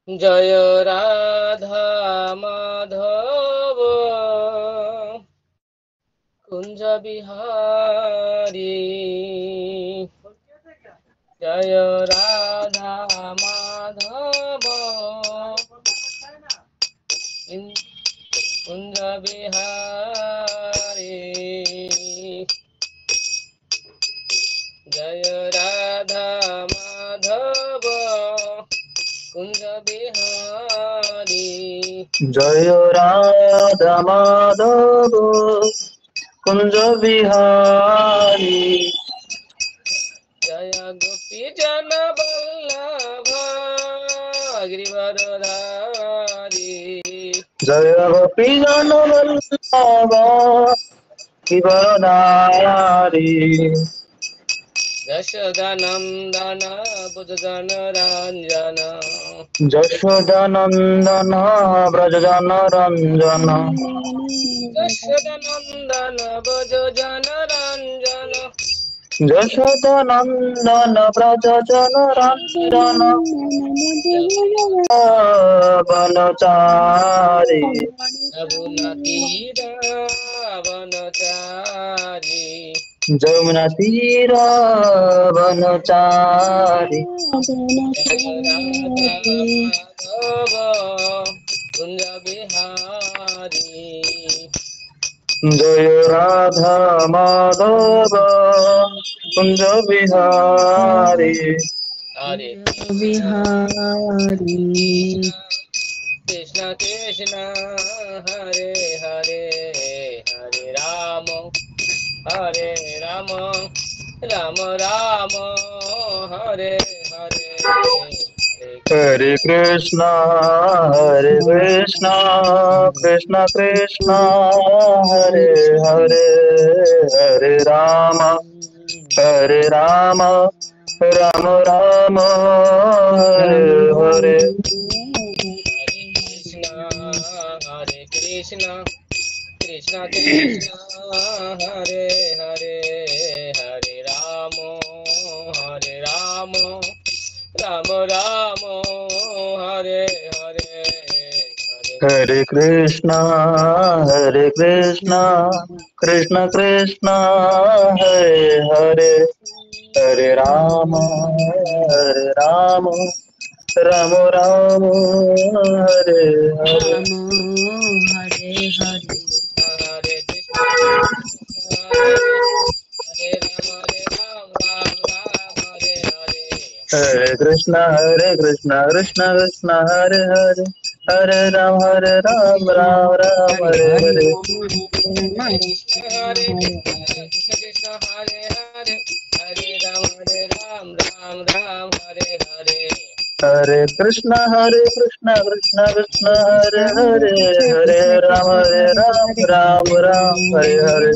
জয় রাধা মাধব কুঞ্জ বিহারী। জয় রাধা মাধব কুঞ্জ বিহারী। জয় রাধা মাধব কুঞ্জ বিহারী। জয় রাধা মাধব কুঞ্জ বিহারী। জয় গোপী জন বল্লভ গিরিবরধারী। জয় গোপী জন বল্লভ গিরিবরধারী। যশোদানন্দন বুধজন রঞ্জন। যশোদানন্দন ব্রজজন রঞ্জন। যশোদানন্দন বুধজন রঞ্জন। যশোদানন্দন ব্রজজন রঞ্জন। বনচারী যমুনা তীর বনচারী। যমুনা তীর বনচারী। রাধা মাধব কুঞ্জ বিহারী। জয় রাধা মাধব কুঞ্জ বিহারী। হরে বিহারী। কৃষ্ণ কৃষ্ণ হরে হরে হরে রাম হরে রাম রাম রাম হরে হরে हरे कृष्णा कृष्णा कृष्णा हरे हरे, हरे राम राम राम राम हरे हरे। हरे कृष्ण कृष्ण कृष्ण हरे हरे हरे राम राम राम हरे हरे हरे कृष्णा कृष्ण कृष्ण हरे हरे, हरे राम राम राम राम हरे हरे। हरे हरे। हरे कृष्ण हरे राम राम राम हरे हरे। हरे कृष्णा कृष्ण कृष्ण हरे हरे, हरे राम राम राम हरे हरे। हरे कृष्ण कृष्ण हरे हरे, हरे राम राम राम हरे हरे। हरे कृष्णा कृष्ण कृष्ण हरे हरे, हरे राम राम राम हरे हरे।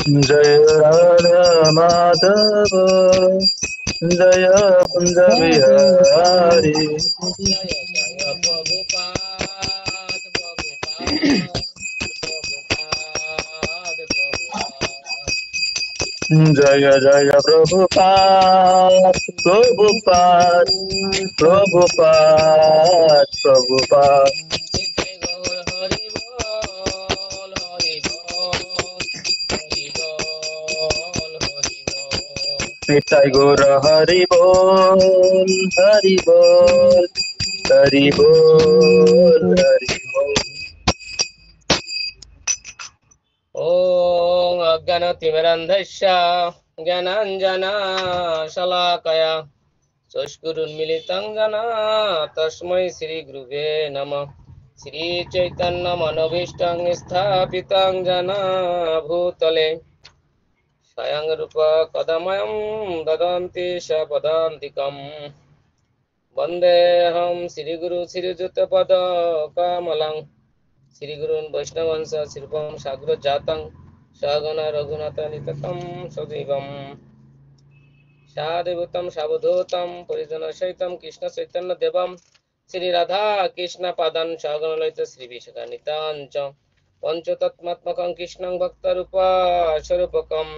जय राधा माधव जय कुंज बिहारी। जय जय प्रभुपाद जय जय प्रभुपाद प्रभुपाद प्रभुपाद प्रभुपाद। जय गौर हरि बोल हरि बोल हरि बोल हरि बोल। निताई गौर हरि बोल हरि बोल हरि बोल हरि बोल। ॐ अज्ञानतिमिरन्धस्य ज्ञानाञ्जनशलाकया चक्षुरुन्मीलितं येन तस्मै श्रीगुरुवे नमः। श्रीचैतन्यमनोभीष्टं स्थापितं येन भूतले स्वयं रूप कदमयं ददन्ति सपदान्तिकम्। वन्देऽहं श्रीगुरु श्रीयुतपदकमलं श्रीगुरून् वैष्णवंश श्रीपं साग्रजातं सगण रघुनाथानिततं सजीवम् सादेवतं सावधूतं परिजनसहितं कृष्णचैतन्यदेवं श्रीराधा कृष्णपादान् सगण ललित श्रीविशाखान्वितान् च পঞ্চতত্মাত্মকং কৃষ্ণং ভক্তরূপা স্বরূপকম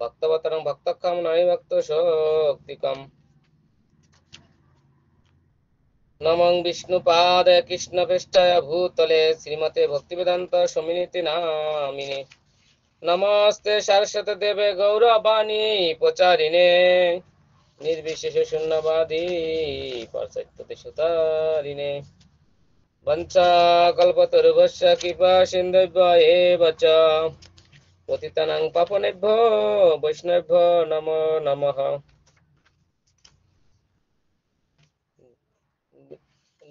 ভক্তবতরং ভক্তক্ষম নয় ভক্ত শক্তিকম নমং বিষ্ণুপাদায় কৃষ্ণপৃষ্ঠায় ভূতলে শ্রীমতে ভক্তিবেদান্ত স্বামিনীতি নামিনে নমস্তে সারস্বতী দেবে গৌরবাণী প্রচারিণে निर्विशेष शून्यवादी पाश्चात्यदेशतारिणे वंशाकल्पतरुभ्यश्च कृपा सिन्धुभ्य एव च पतितानां पावनेभ्यो वैष्णवेभ्यो नमो नमः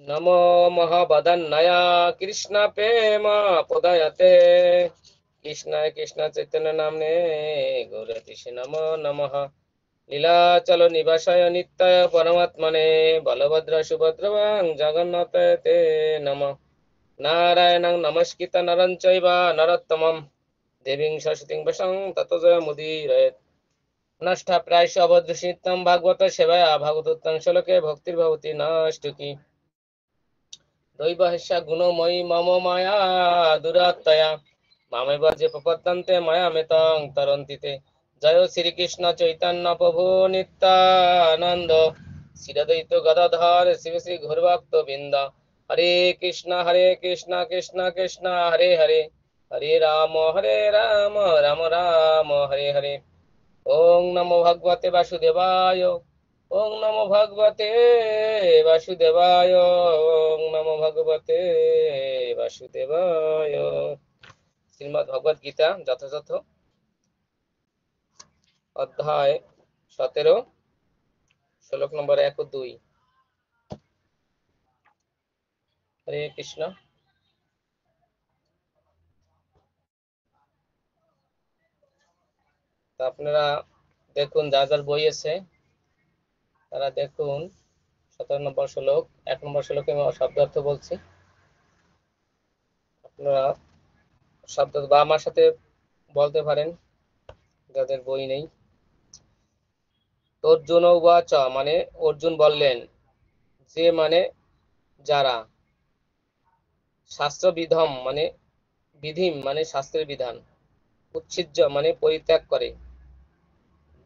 नमो महावदन्नाय कृष्ण प्रेम पदयते कृष्णाय कृष्ण चैतन्य नाम्ने गौरतिषे नमो नमः लीलाचल निवासाय नित्याय परमात्मने बलभद्र सुभद्रवां जगन्नाथाय ते नमः नारायणं नमस्कृत्य नरं चैव नरोत्तमं देवीं सरस्वतीं व्यासं ततो जयमुदीरयेत् नष्टप्रायश्च अवधूषितं भागवत सेवया भागवतोत्तम श्लोके भक्तिर्भवति नष्टुकी दैवहस्या गुणमयी मम माया दुरात्तया मामेव जे प्रपद्यन्ते मायामेतां तरन्ति ते जय श्री कृष्ण चैतन्य प्रभु नित्यानंद श्री अद्वैत गदाधर शिव श्री गौरभक्त वृंद हरे कृष्ण कृष्ण कृष्ण हरे हरे हरे राम राम राम हरे हरे ओम नमो भगवते वासुदेवाय ओम नमो भगवते वासुदेवाय ओम नमो भगवते वासुदेवाय श्रीमद् भगवद गीता যথাযথ অধ্যায় 17 শ্লোক নম্বর 1 ও 2 হরে কৃষ্ণ তা আপনারা দেখুন যার বই আছে তারা দেখুন 17 নম্বর শ্লোক 1 নম্বর শ্লোকে আমি শব্দার্থ বলছি আপনারা শব্দ বা আমার সাথে বলতে পারেন যাদের বই নেই অর্জুন উবাচ মানে অর্জুন বললেন যে মানে যারা শাস্ত্রবিধম মানে বিধিম মানে শাস্ত্রের বিধান উচ্ছিজ্য মানে পরিত্যাগ করে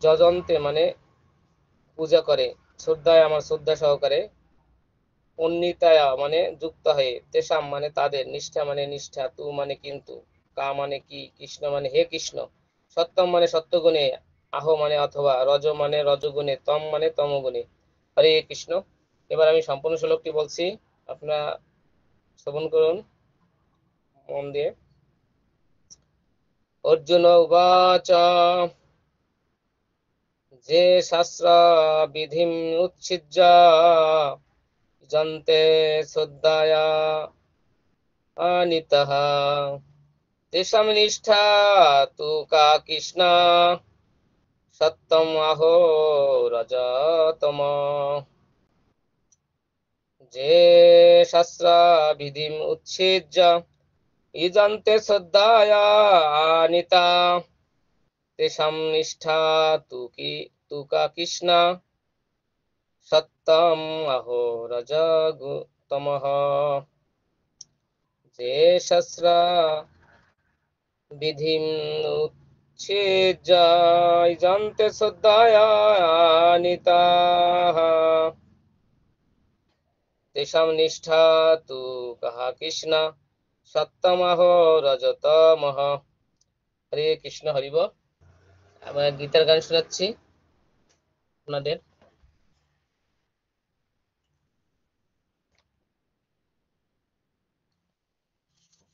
যজন্তে মানে পূজা করে শ্রদ্ধায় আমার শ্রদ্ধা সহকারে অন্নিতায়া মানে যুক্ত হয়ে তেসাম মানে তাদের নিষ্ঠা মানে নিষ্ঠা তু মানে কিন্তু কা মানে কি কৃষ্ণ মানে হে কৃষ্ণ সত্যম মানে সত্যগুণে আহ মানে অথবা রজ মানে রজগুণে তম মানে তমগুণে হরে কৃষ্ণ এবার আমি সম্পূর্ণ শ্লোকটি বলছি আপনারা শ্রবণ করুন মন দিয়ে অর্জুন উবাচ যে শাস্ত্র বিধিম উচ্ছিজ্য যন্তে শ্রদ্ধায়া আনিতঃ তেষাং নিষ্ঠা তু কা কৃষ্ণ সত্যম আহো রজতম যে শাস্ত্র বিধিম উচ্ছিজ্য ইজন্তে শ্রদ্ধায়া আনিতা তেষাং নিষ্ঠা তু কা কৃষ্ণ সত্যম আহো রজতমঃ যে শাস্ত্র বিধিম উচ্ছিজ্য ইজন্তে শ্রদ্ধায়া আনিতাঃ তেষাং নিষ্ঠা তু কঃ কৃষ্ণ সত্যমঃ রজতমঃ হরে কৃষ্ণ হরিব আমরা গীতার গান শোনাচ্ছি আপনাদের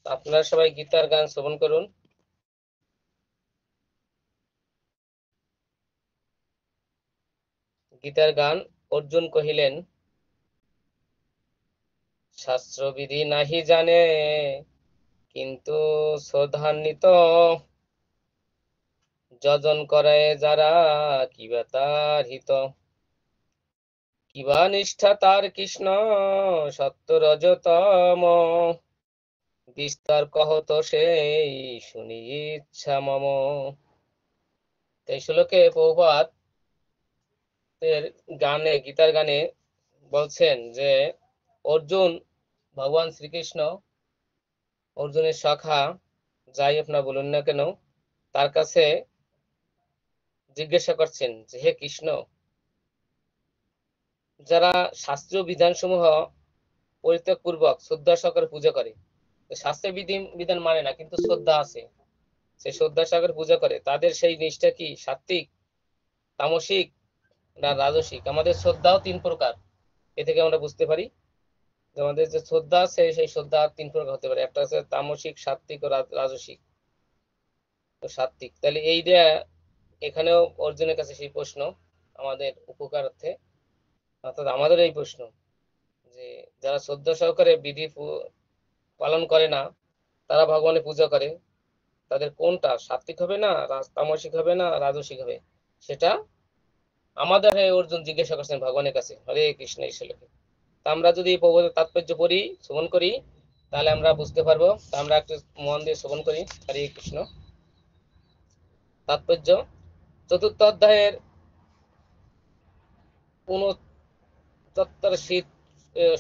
আপনারা সবাই গীতার গান শ্রবণ করুন গীতার গান অর্জুন কহিলেন শাস্ত্রবিধি নাহি জানে কিন্তু শ্রদ্ধান্বিত যজন করে যারা কিবা তার হিত কিবা নিষ্ঠা তার কৃষ্ণ সত্য রজতম বিস্তার কহত সেই শুনি ইচ্ছা মম এই শ্লোকে প্রভুপাদ এর গানে গীতার গানে বলছেন যে অর্জুন ভগবান শ্রীকৃষ্ণ অর্জুনের সখা যাই আপনারা বলুন না কেন, তার কাছে জিজ্ঞাসা করছেন যে হে কৃষ্ণ, যারা শাস্ত্রীয় বিধানসমূহ পরিত্যাগ পূর্বক শ্রদ্ধা সহকারে পূজা করে, শাস্ত্রের বিধান মানে না কিন্তু শ্রদ্ধা আছে, সেই শ্রদ্ধা সহকারে পূজা করে, তাদের সেই নিষ্ঠা কি সাত্ত্বিক, তামসিক না রাজসিক? আমাদের শ্রদ্ধাও তিন প্রকার, এ থেকে আমরা বুঝতে পারি যে আমাদের যে শ্রদ্ধা আছে সেই শ্রদ্ধা তিন প্রকার হতে পারে, একটা আছে তামসিক, সাত্ত্বিক ও রাজসিক। তো সাত্ত্বিক, তাহলে এইটা এখানেও অর্জুনের কাছে সেই প্রশ্ন আমাদের উপকারার্থে, অর্থাৎ আমাদের এই প্রশ্ন যে যারা শ্রদ্ধা সহকারে বিধি পালন করে না, তারা ভগবানের পূজা করে, তাদের কোনটা সাত্ত্বিক হবে না তামসিক হবে না রাজসিক হবে, সেটা আমাদের হয়ে অর্জুন জিজ্ঞাসা করছেন ভগবানের কাছে। হরে কৃষ্ণ এই শ্লোকে। তা আমরা যদি এই প্রবোধের তাৎপর্য পড়ি, শ্রবণ করি, তাহলে আমরা বুঝতে পারবো। তা আমরা একটু মন দিয়ে শ্রবণ করি। হরে কৃষ্ণ। তাৎপর্য, চতুর্থ অধ্যায়ের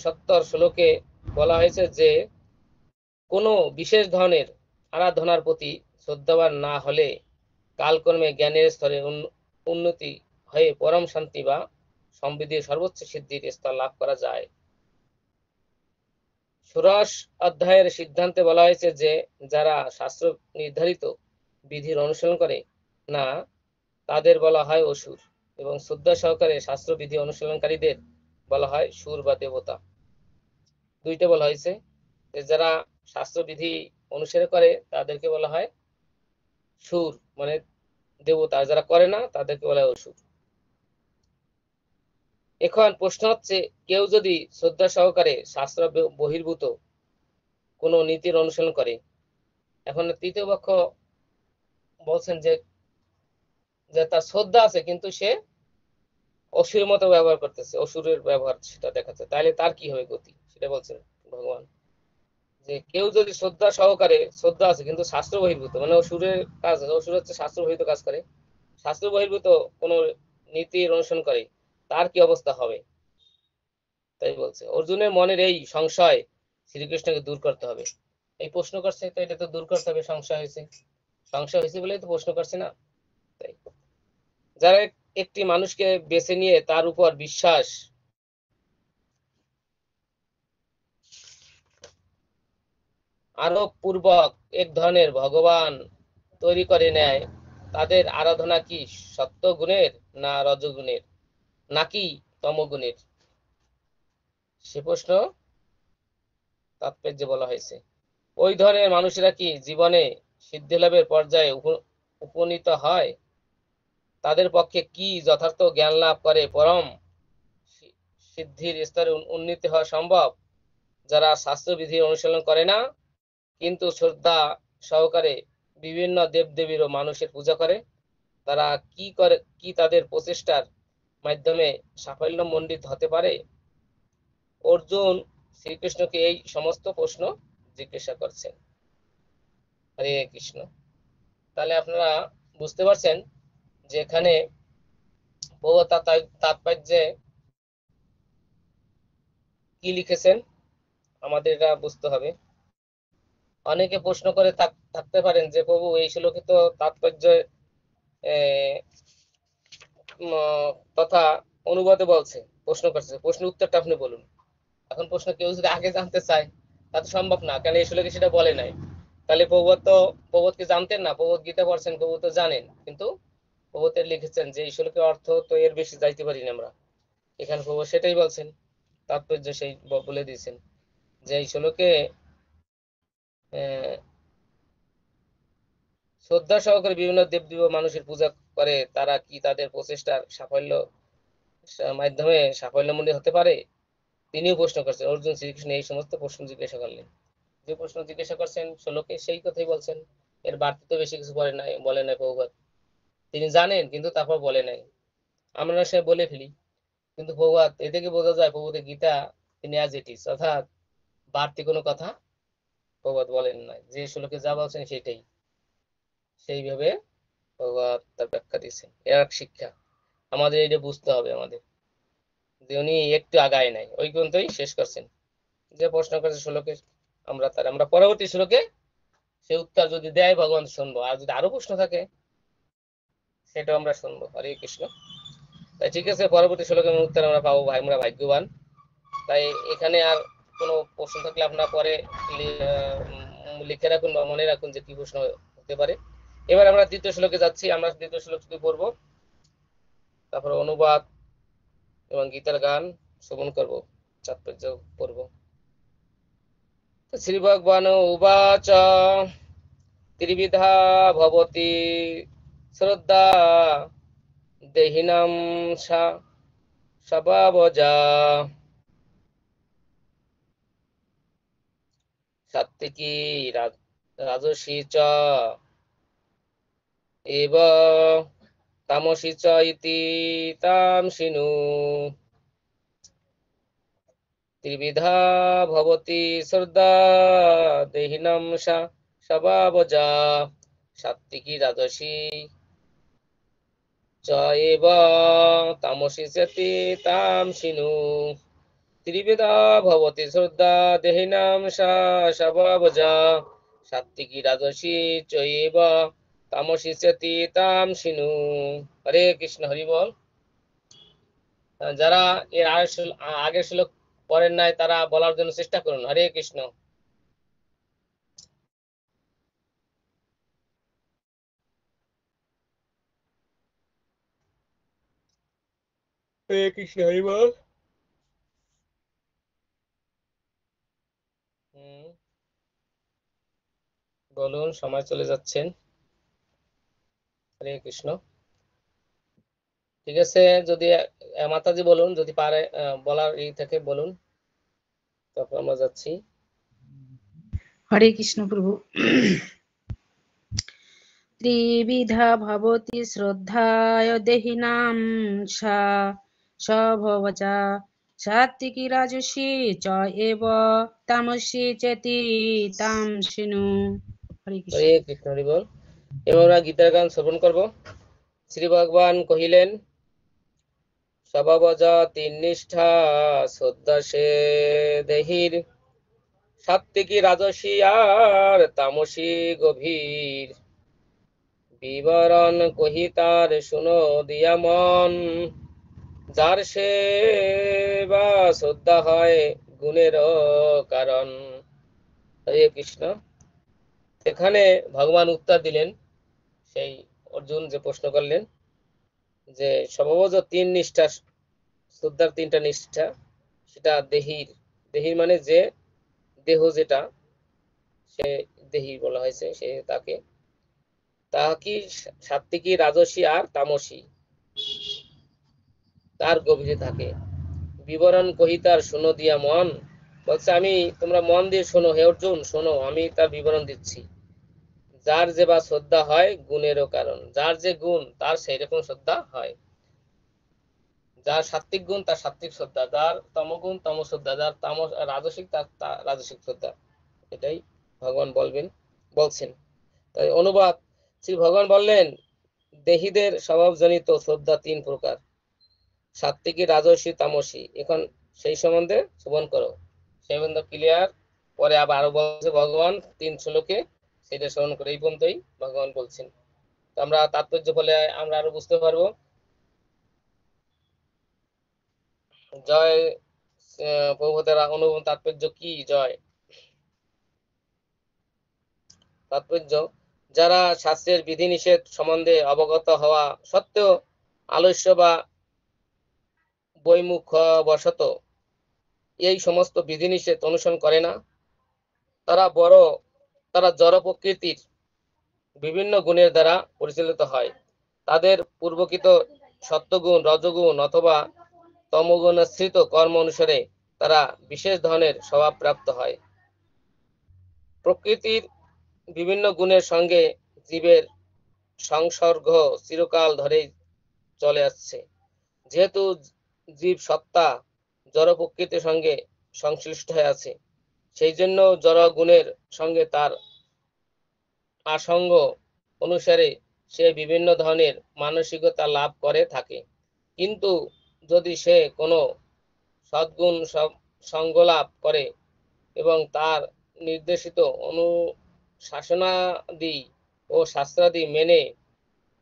69 শ্লোকে বলা হয়েছে যে কোনো বিশেষ ধরনের আরাধনার প্রতি শ্রদ্ধাবান না হলে কালক্রমে জ্ঞানের স্তরে উন্নতি হয়ে পরম শান্তি বা সমৃদ্ধির সর্বোচ্চ সিদ্ধির স্তর লাভ করা যায়। 16 অধ্যায়ের সিদ্ধান্তে বলা হয়েছে যে যারা শাস্ত্র নির্ধারিত বিধির অনুসরণ করে না, তাদের বলা হয় অসুর, এবং শ্রদ্ধা সহকারে শাস্ত্র বিধি অনুসরণকারীদের বলা হয় সুর বা দেবতা। দুইটা বলা হয়েছে যে যারা শাস্ত্র বিধি অনুসরণ করে তাদেরকে বলা হয় সুর মানে দেবতা, আর যারা করে না তাদেরকে বলা হয় অসুর। এখন প্রশ্ন হচ্ছে, কেউ যদি শ্রদ্ধা সহকারে শাস্ত্র বহির্ভূত কোনো নীতির অনুসরণ করে, এখন তৃতীয় পক্ষ বলছেন যে যে তার শ্রদ্ধা আছে কিন্তু সে অসুরের মতো ব্যবহার করতেছে, অসুরের ব্যবহার সেটা দেখাচ্ছে, তাহলে তার কি হবে গতি, সেটা বলছেন ভগবান। যে কেউ যদি শ্রদ্ধা সহকারে, শ্রদ্ধা আছে কিন্তু শাস্ত্র বহির্ভূত, মানে অসুরের কাজ, অসুর হচ্ছে শাস্ত্র বহির্ভূত কাজ করে, শাস্ত্র বহির্ভূত কোনো নীতির অনুসরণ করে, তার কি অবস্থা হবে, তাই বলছে। অর্জুনের মনের এই সংশয় শ্রীকৃষ্ণকে দূর করতে হবে। এই প্রশ্ন করছে তো এটা তো দূর করতে হবে, সংশয় হয়েছে, সংশয় হয়েছে বলেই তো প্রশ্ন করছে না। তাই যারা একটি মানুষকে বেছে নিয়ে তার উপর বিশ্বাস আরোপ পূর্বক এক ধরনের ভগবান তৈরি করে নেয়, তাদের আরাধনা কি সত্য গুণের না রজগুণের নাকি তমগুণের, সে প্রশ্ন তাৎপর্যে বলা হয়েছে। ওই ধরনের মানুষেরা কি জীবনে সিদ্ধি লাভের পর্যায়ে উপনীত হয়? তাদের পক্ষে কি যথার্থ জ্ঞান লাভ করে পরম সিদ্ধির স্তরে উন্নীত হওয়া সম্ভব? যারা শাস্ত্রবিধি অনুসরণ করে না কিন্তু শ্রদ্ধা সহকারে বিভিন্ন দেবদেবীর ও মানুষের পূজা করে, তারা কি তাদের প্রচেষ্টার মাধ্যমে সাফল্যমণ্ডিত হতে পারে? অর্জুন শ্রীকৃষ্ণকে এই সমস্ত প্রশ্ন জিজ্ঞাসা করছেন। হরে কৃষ্ণ। তাহলে আপনারা বুঝতে পারছেন যে এখানে তাৎপর্যে কি লিখেছেন, আমাদের এটা বুঝতে হবে। অনেকে প্রশ্ন করে থাকতে পারেন যে প্রভু এই শ্লোকে তো তাৎপর্য তথা অনুবাদে বলছে, প্রশ্ন করছে, প্রশ্ন উত্তরটা আপনি বলুন। এখন প্রশ্ন কেউ যদি আগে জানতে চায় তা তো সম্ভব না, কারণ এই শ্লোকে সেটা বলে নাই। তাহলে প্রবোধকে জানতেন না, প্রবোধ গীতা পড়ছেন, প্রবোধ তো জানেন, কিন্তু প্রবোধের লিখেছেন যে এই শ্লোকের অর্থ তো এর বেশি যাইতে পারি না আমরা। এখানে প্রবোধ সেটাই বলছেন, তাৎপর্য সেই বলে দিয়েছেন যে এই শ্লোকে শ্রদ্ধা সহকারে বিভিন্ন দেবদেবী মানুষের পূজা করে, তারা কি তাদের প্রচেষ্টার মাধ্যমে সাফল্যমণ্ডিত হতে পারে? তিনিও প্রশ্ন করছেন। অর্জুন শ্রীকৃষ্ণ এই সমস্ত প্রশ্ন জিজ্ঞাসা করলেন। যে প্রশ্ন জিজ্ঞাসা করছেন শ্লোকে সেই কথাই বলছেন, এর বাড়তি তো বেশি কিছু বলে নাই প্রভুপাদ। তিনি জানেন কিন্তু তারপর বলে নাই, আমরা সে বলে ফেলি, কিন্তু প্রভুপাদ এ থেকে বোঝা যায় প্রভুদের গীতা তিনি অ্যাজ ইট ইজ, অর্থাৎ বাড়তি কোনো কথা প্রভুপাদ বলেন নাই, যে শ্লোকে যা বলছেন সেটাই সেইভাবে প্রভুপাদ তার ব্যাখ্যা দিয়েছেন। এর এক শিক্ষা আমাদের এটা বুঝতে হবে, আমাদের যে উনি একটু আগায় নাই, ওই পর্যন্তই শেষ করছেন। যে প্রশ্ন করেছে শ্লোকের আমরা পরবর্তী শ্লোকে সে উত্তর যদি দেয় ভগবান শুনবো, আর যদি আরো প্রশ্ন থাকে সেটাও আমরা শুনবো। হরে কৃষ্ণ। তাই ঠিক আছে, পরবর্তী শ্লোকের উত্তর আমরা পাবো, ভাই আমরা ভাগ্যবান। তাই এখানে আর কোনো প্রশ্ন থাকলে আপনারা পরে লিখে রাখুন বা মনে রাখুন যে কি প্রশ্ন হতে পারে। এবার আমরা দ্বিতীয় শ্লোকে যাচ্ছি। আমরা দ্বিতীয় শ্লোকটি পড়বো, তারপরে অনুবাদ এবং গীতার গান শ্রবণ করব, তাৎপর্য পড়ব। শ্রী ভগবান উবাচ ত্রিবিধা ভবতি শ্রদ্ধা দেহিনাং সা স্বভাবজা সাত্ত্বিকী রাজসী চ এব তামসী চ ইতি তামসিনু। ত্রিবিধা ভবতি শ্রদ্ধা দেহিনাং সা স্বভাবজা সাত্ত্বিকী রাজসী চ এব তামসী চ ইতি তামসিনু। ত্রিবিধা ভবতি শ্রদ্ধা দেহিনাং সা স্বভাবজা সাত্ত্বিকী রাজসী চৈব তামসী চ ইতি তামসিনু। হরে কৃষ্ণ, হরি বল। যারা এর আগের শ্লোক পড়েন নাই তারা বলার জন্য চেষ্টা করুন। হরে কৃষ্ণ। হরে কৃষ্ণ, হরি বল। বলুন, সময় চলে যাচ্ছেন। হরে কৃষ্ণ। ঠিক আছে, যদি মাতাজি বলুন, যদি পারে বলার থেকে বলুন, তারপর আমরা যাচ্ছি। হরে কৃষ্ণ প্রভু। ত্রিবিধা ভবতি শ্রদ্ধায় দেহিনাং সা স্বভাবজা সাত্ত্বিকী রাজসী চ এব তামসী চেতি তামসিনু। হরে কৃষ্ণ। হরে কৃষ্ণ, হরি বল। এবার আমরা গীতার গান শ্রবণ করব। শ্রী ভগবান কহিলেন, স্বভাবজা তিন নিষ্ঠা শ্রদ্ধা সে দেহির, সাত্ত্বিকী রাজসী আর তামসী গভীর। বিবরণ কহি তার শুনো দিয়া মন, যার সেবা শ্রদ্ধা হয় গুণের কারণ। হরে কৃষ্ণ। এখানে ভগবান উত্তর দিলেন সেই অর্জুন যে প্রশ্ন করলেন যে স্বভাবজ তিন নিষ্ঠা, শ্রদ্ধার তিনটা নিষ্ঠা, সেটা দেহির। দেহির মানে যে দেহ, যেটা সে দেহি বলা হয়েছে, সে তাকে, তা কি সাত্ত্বিকী রাজসী আর তামসী তার গভীরে থাকে। বিবরণ কহি তার শুনো দিয়া মন, বলছে আমি, তোমরা মন দিয়ে শোনো হে অর্জুন, শোনো, আমি তার বিবরণ দিচ্ছি। যার যে বা শ্রদ্ধা হয় গুণেরও কারণ, যার যে গুণ তার সেই রকম শ্রদ্ধা হয়। যার সাত্ত্বিক গুণ তার সাত্ত্বিক শ্রদ্ধা, যার তমগুণ তম শ্রদ্ধা, যার তামস রাজসিক তার রাজসিক শ্রদ্ধা। এটাই ভগবান বলছেন। তাই অনুবাদ, শ্রী ভগবান বললেন দেহীদের স্বভাবজনিত শ্রদ্ধা তিন প্রকার, সাত্ত্বিকী রাজসী তামসী। এখন সেই সম্বন্ধে শ্রবণ করো, সেই সম্বন্ধে ক্লিয়ার। পরে আরো বলছে ভগবান তিন শ্লোকে, সেটা শ্রবণ করে। এই পর্যন্তই ভগবান বলছেন। তো আমরা তাৎপর্য বলে আমরা আরো বুঝতে পারবো। জয় প্রভুদের অনুভব তাৎপর্য কি? জয় তাৎপর্য, যারা শাস্ত্রের বিধিনিষেধ সম্বন্ধে অবগত হওয়া সত্ত্বেও আলস্য বা বৈমুখ বশত এই সমস্ত বিধিনিষেধ অনুসরণ করে না, তারা জড় প্রকৃতির বিভিন্ন গুণের দ্বারা পরিচালিত হয়। তাদের পূর্বকৃত সত্যগুণ, রজগুণ অথবা তমগুণাশ্রিত কর্ম অনুসারে তারা বিশেষ ধরনের স্বভাব প্রাপ্ত হয়। প্রকৃতির বিভিন্ন গুণের সঙ্গে জীবের সংসর্গ চিরকাল ধরেই চলে আসছে। যেহেতু জীব সত্তা জড় প্রকৃতির সঙ্গে সংশ্লিষ্ট হয়ে আছে, সেই জন্য জড় গুণের সঙ্গে তার আসঙ্গ অনুসারে সে বিভিন্ন ধরনের মানসিকতা লাভ করে থাকে। কিন্তু যদি সে কোনো সদ্গুণ সঙ্গ লাভ করে এবং তার নির্দেশিত অনুশাসনাদি ও শাস্ত্রাদি মেনে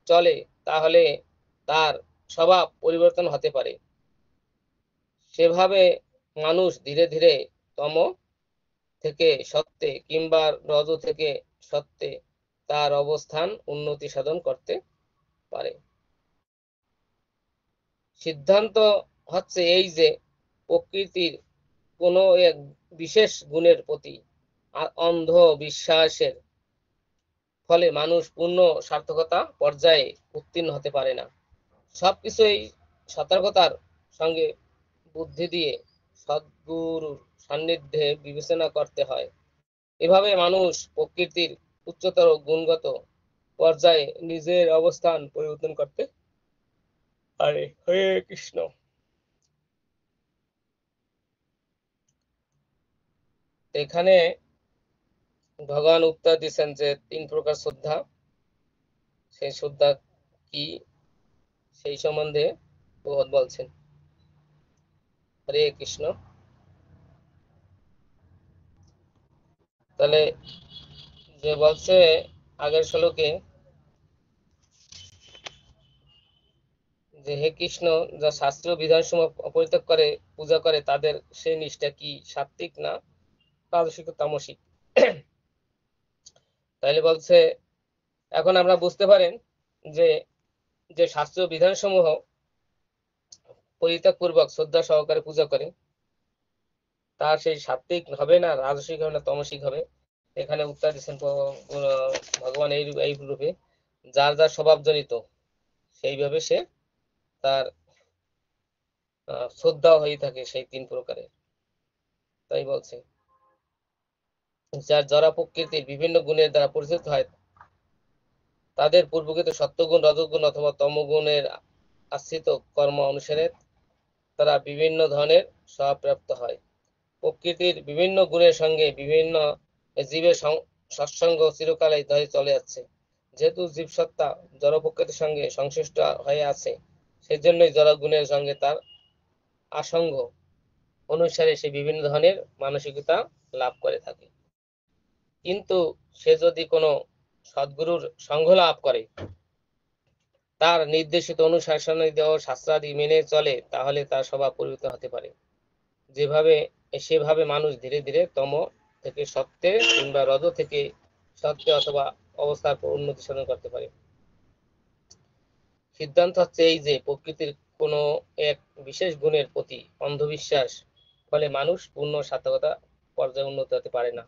চলে তাহলে তার স্বভাব পরিবর্তন হতে পারে। সেভাবে মানুষ ধীরে ধীরে তম থেকে সত্যে কিংবা রজ থেকে সত্যে তার অবস্থান উন্নতি সাধন করতে পারে। সিদ্ধান্ত হচ্ছে এই যে প্রকৃতির কোনো এক বিশেষ গুণের প্রতি অন্ধ বিশ্বাসের ফলে মানুষ পূর্ণ সার্থকতা পর্যায়ে উত্তীর্ণ হতে পারে না। সবকিছুই সতর্কতার সঙ্গে বুদ্ধি দিয়ে সদ্গুরুর সান্নিধ্যে বিবেচনা করতে হয়। এভাবে মানুষ প্রকৃতির উচ্চতর গুণগত পর্যায়ে নিজের অবস্থান পরিবর্তন করতে পারে। হরে কৃষ্ণ। এখানে ভগবান উত্তর দিচ্ছেন যে 3 প্রকার শ্রদ্ধা, সেই শ্রদ্ধা কি সেই সম্বন্ধে ভগবান বলছেন। হরে কৃষ্ণ। তাহলে যে বলছে আগের শ্লোকে যে হে কৃষ্ণ, যা শাস্ত্রীয় বিধানসমূহ অপরিত্যাগ করে পূজা করে তাদের সেই নিষ্ঠা কি সাত্ত্বিক না রাজসিক তামসিক? তাহলে বলছে এখন আমরা বুঝতে পারেন যে যে শাস্ত্রীয় বিধানসমূহ পরিত্যাগ পূর্বক শ্রদ্ধা সহকারে পূজা করে তার সেই সাত্ত্বিক হবে না রাজসিক হবে না তামসিক হবে। এখানে উত্তর দিচ্ছেন ভগবান এই রূপে যার যার স্বভাবজনিত সেইভাবে সে তার শ্রদ্ধা হয়ে থাকে সেই 3 প্রকারের। তাই বলছে যার জরা প্রকৃতির বিভিন্ন গুণের দ্বারা পরিচিত হয় তাদের পূর্বকৃত সত্যগুণ রজগুণ অথবা তমগুণের আশ্রিত কর্ম অনুসারে তারা বিভিন্ন ধরনের স্বপ্রাপ্ত হয়। প্রকৃতির বিভিন্ন গুণের সঙ্গে বিভিন্ন জীবের সৎসঙ্গ চিরকালই ধরে চলে যাচ্ছে। যেহেতু জীবসত্তা জড় প্রকৃতির সঙ্গে সংশ্লিষ্ট হয়ে আছে সেজন্যই জড় গুণের সঙ্গে তার আসঙ্গ অনুসারে সে বিভিন্ন ধরনের মানসিকতা লাভ করে থাকে। কিন্তু সে যদি কোনো সদ্গুরুর সঙ্গ লাভ করে তার নির্দেশিত অনুশাসনাদি ও শাস্ত্রাদি মেনে চলে তাহলে তার স্বভাব পরিবর্তন হতে পারে। সেভাবে মানুষ ধীরে ধীরে তম থেকে সত্যে কিংবা রজ থেকে সত্যে অথবা অবস্থার উন্নতি সাধন করতে পারে। সিদ্ধান্ত হচ্ছে এই যে প্রকৃতির কোনো এক বিশেষ গুণের প্রতি অন্ধবিশ্বাস ফলে মানুষ পূর্ণ সার্থকতা পর্যায়ে উন্নতি হতে পারে না।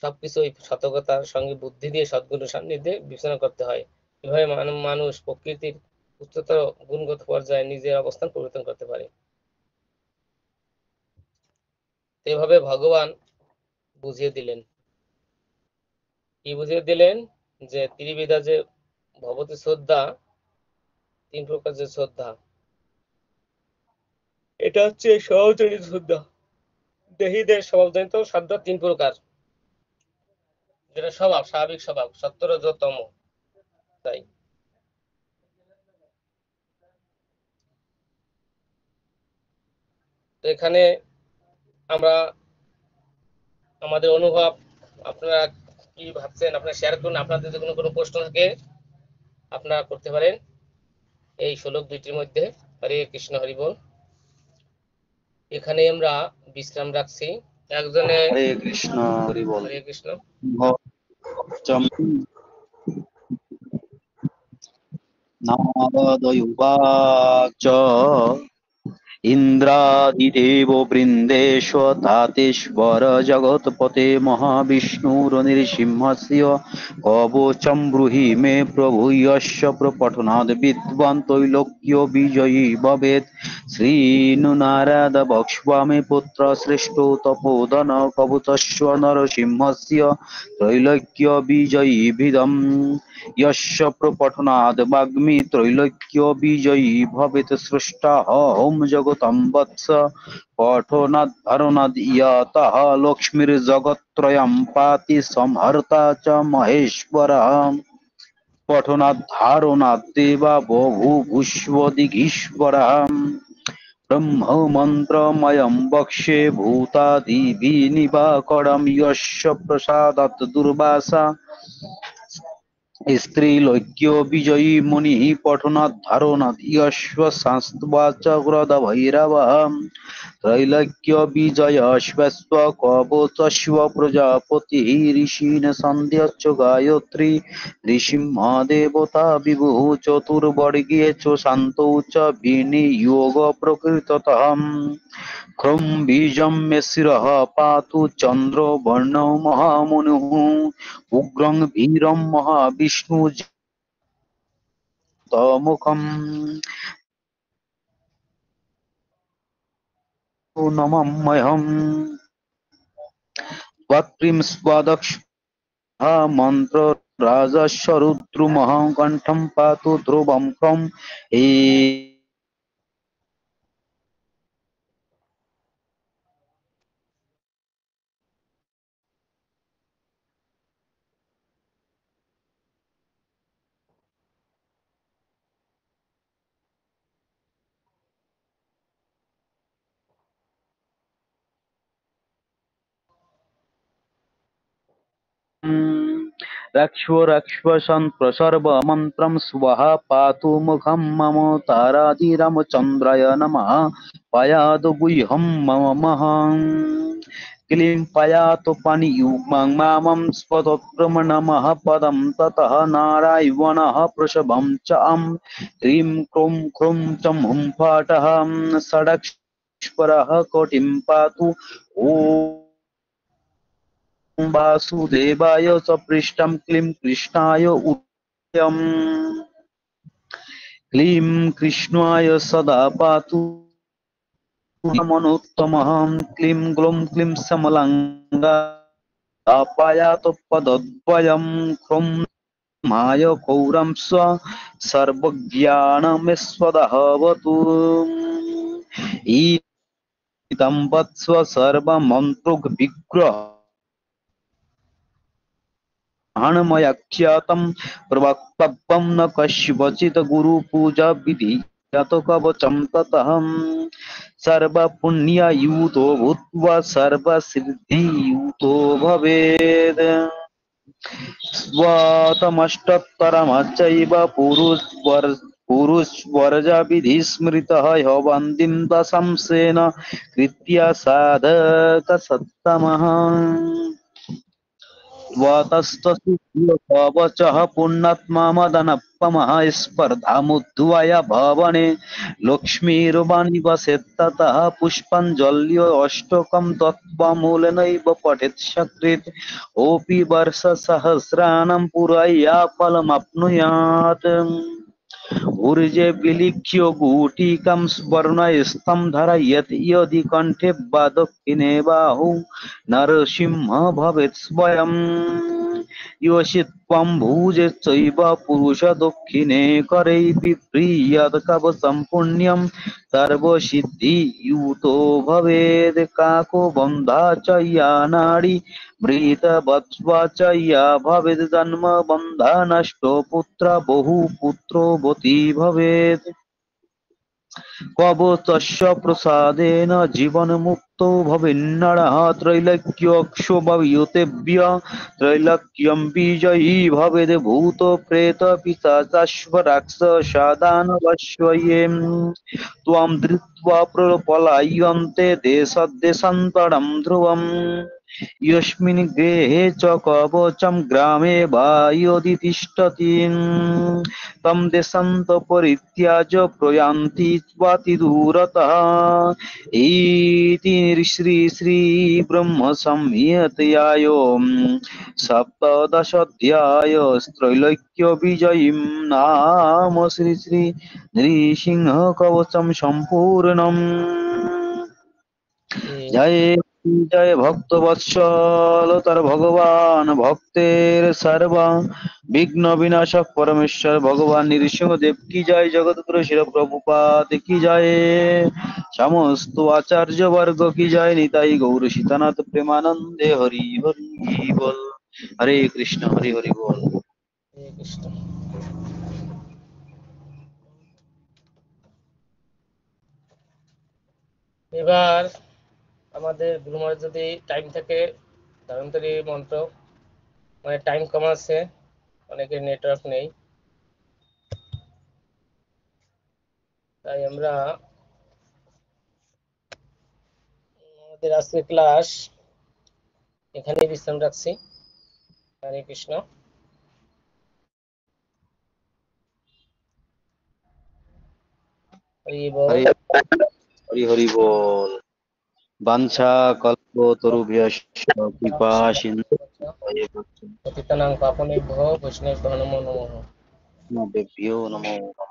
সবকিছুই সতর্কতার সঙ্গে বুদ্ধি দিয়ে সদ্গুণের সান্নিধ্যে বিবেচনা করতে হয়। এভাবে মানুষ প্রকৃতির উচ্চতর গুণগত পর্যায়ে নিজের অবস্থান পরিবর্তন করতে পারে। এভাবে ভগবান বুঝিয়ে দিলেন। কি বুঝিয়ে দিলেন? যে ত্রিবিধা যে ভগবতী শ্রদ্ধা, 3 প্রকার যে শ্রদ্ধা, এটা হচ্ছে স্বভাবজনিত শ্রদ্ধা। দেহীদের স্বভাবজনিত শ্রদ্ধা 3 প্রকার, যেটা স্বভাব স্বাভাবিক স্বভাব সত্য রজ তম। তাই তো এখানে আমরা আমাদের অনুভব আপনারা কি ভাবছেন আপনারা শেয়ার করুন। আপনাদের যদি কোনো প্রশ্ন থাকে আপনারা করতে পারেন এই শ্লোক 2টির মধ্যে। হরে কৃষ্ণ, হরি বল। এখানে আমরা বিশ্রাম রাখছি। একজনে হরে কৃষ্ণ, হরি বল। হরে কৃষ্ণ। নারদয়ুবাচ ইন্দ্রাদিদেব বৃন্দেশ তাতেশ্বর জগৎপতে মহাবিষ্ণুর্নৃসিংহস্য কবচম ব্রূহি মে প্রভু যস্য প্রপঠনাদ বিদ্বান ত্রৈলোক্য বিজয়ী ভবেৎ। শ্রীনুনারদ বক্ষ্যামি পুত্র শ্রেষ্ঠ তপোধন কবুতস্য নরসিংহস্য ত্রৈলোক্য বিজয়ী ভিদম यस्य प्रपठनाद् वाग्मी त्रैलोक्य विजयी भवेत्। सृष्टा होम जगतं वत्स पठनाद् यतः लक्ष्मीर्जगत्त्रयं पाति संहर्ता च महेश्वरः। पठनाद् देवा बभूवुष्व दिगीश्वरः। ब्रह्ममन्त्रमयं वक्ष्ये भूतादिभिर्निवाकरं यस्य प्रसादात् दुर्वासा स्त्रीलोक्यो विजयी मुनिः पठनात् धारणात् यस्य शास्त्रवाचक्रदभैरवः त्रैलोक्य विजयस्वस्व कवचस्व प्रजापतिः ऋषीन् सन्ध्यश्च गायत्री ऋषिमहादेवता विभुः चतुर्वर्गे च शान्तौ च विनियोग प्रकृततः क्रम बीजं मे शिरः पातु चन्द्रो वर्णो महामुनुः उग्रं वीरं महाविष्णु तमुखं नमम्यहम् त्वत्प्रीं मंत्र राजस्वरुद्रुमः कंठं पातु ध्रुवं क्रम हे रक्ष्व रक्ष्व संप्रसर्व मंत्रं स्वाहा पातु मुखं मम तारादिरामचन्द्राय नमः पयातु गुह्यं मम महं क्लीं पयातु पाणियुग्मं मामं स्वतोत्रं नमः पदं ततः नारायणः वृषभं च क्रीं क्रूं क्रूं च हुं फाटः षडक्षरः कोटिं पातु ॐ वासुदेवाय च पृष्ठं क्लीं कृष्णाय उदयम् क्लीं कृष्णाय सदा पातु मनोत्तमः क्लीं ग्लौं क्लीं समलङ्गा पायातु पदद्वयं क्रौं माय कौरं स्व सर्वज्ञानमेस्वदहवतु ईदं वत्स्व सर्वमन्त्रोग विग्रह ख्यातं प्रवक्तव्यं न कस्यचित् गुरुपूजा विधि यत कवचं ततः सर्वपुण्ययुतो भूत्वा सर्वसिद्धियुतो भवेत् स्वातमष्टोत्तरमचैव पुरुषवर्जा विधि स्मृतः ह्यवन्दिं दशंसेन कृत्या साधकसत्तमः वातस्तुभ्यवचः पुण्णात्मा मदनपमः स्पर्धामुद्वय भवने लक्ष्मीर्वाणिवसेत्ततः पुष्पाञ्जल्यो अष्टकं तत्त्वमूलेनैव पठेत् सकृत् ओपि वर्षसहस्राणां पुरया फलमाप्नुयात् ऊर्जे विलिख्य गुटिकां स्वर्णस्थं धारयेत् यदि कण्ठे वा दक्षिणे बाहु नरसिंह भवेत् स्वयं योषि त्वं भुजे चैव पुरुष दक्षिणे करे बिभ्रीयात् कवचं पुण्यं सर्वसिद्धियुतो भवेत् काको बन्धा च या नाडी मृतवत्स्वा च या भवेत् जन्मबन्धा नष्टो पुत्र बहुपुत्रो वती भवेत् कवचस्य प्रसादेन जीवन्मुक्तो भवेन्नरः त्रैलोक्यक्षोभयुतेभ्य त्रैलोक्यं विजयी भवेत् भूत प्रेत पिशाचाश्व राक्षसादानवश्च ये त्वां धृत्वा प्रपलायन्ते देशदेशान्तरं ध्रुवम् यस्मिन् गृहे च कवचं ग्रामे वा यदि तिष्ठति तं देशान्त परित्याज्य प्रयान्ति स्वातिदूरतः इति श्री श्री ब्रह्म संहितायां सप्तदशाध्याय त्रैलोक्य विजयीं नाम श्री श्री नृसिंह कवचं सम्पूर्णम् जय जय भक्तवत्सल तर भगवान भक्तेर सर्वा विघ्न विनाशक परमेश्वर भगवान नृसिंह देव की जय जगतगुरु शिल प्रभुपाद की जय समस्त आचार्य वर्ग की जय निताई गौर सीतानाथ प्रेमानंदे हरि हरि बोल हरे कृष्ण हरि हरि बोल हरे कृष्ण। এবার আমাদের গুরুমার যদি টাইম থাকে ধন্বন্তরী মন্ত্র, মানে টাইম কম আছে, অনেকের নেটওয়ার্ক নেই, তাই আমরা আমাদের আজকে ক্লাস এখানেই বিশ্রাম রাখছি। হরে কৃষ্ণ। হরি বল। হরি হরি হরি বল। বাঞ্ছা কল্প তরুভ্যশ্চ কৃপা সিন্ধু পতিতানাং পাবনেভ্যো বৈষ্ণবেভ্যো নমো নমঃ। বৈষ্ণবেভ্যো নমো নমঃ।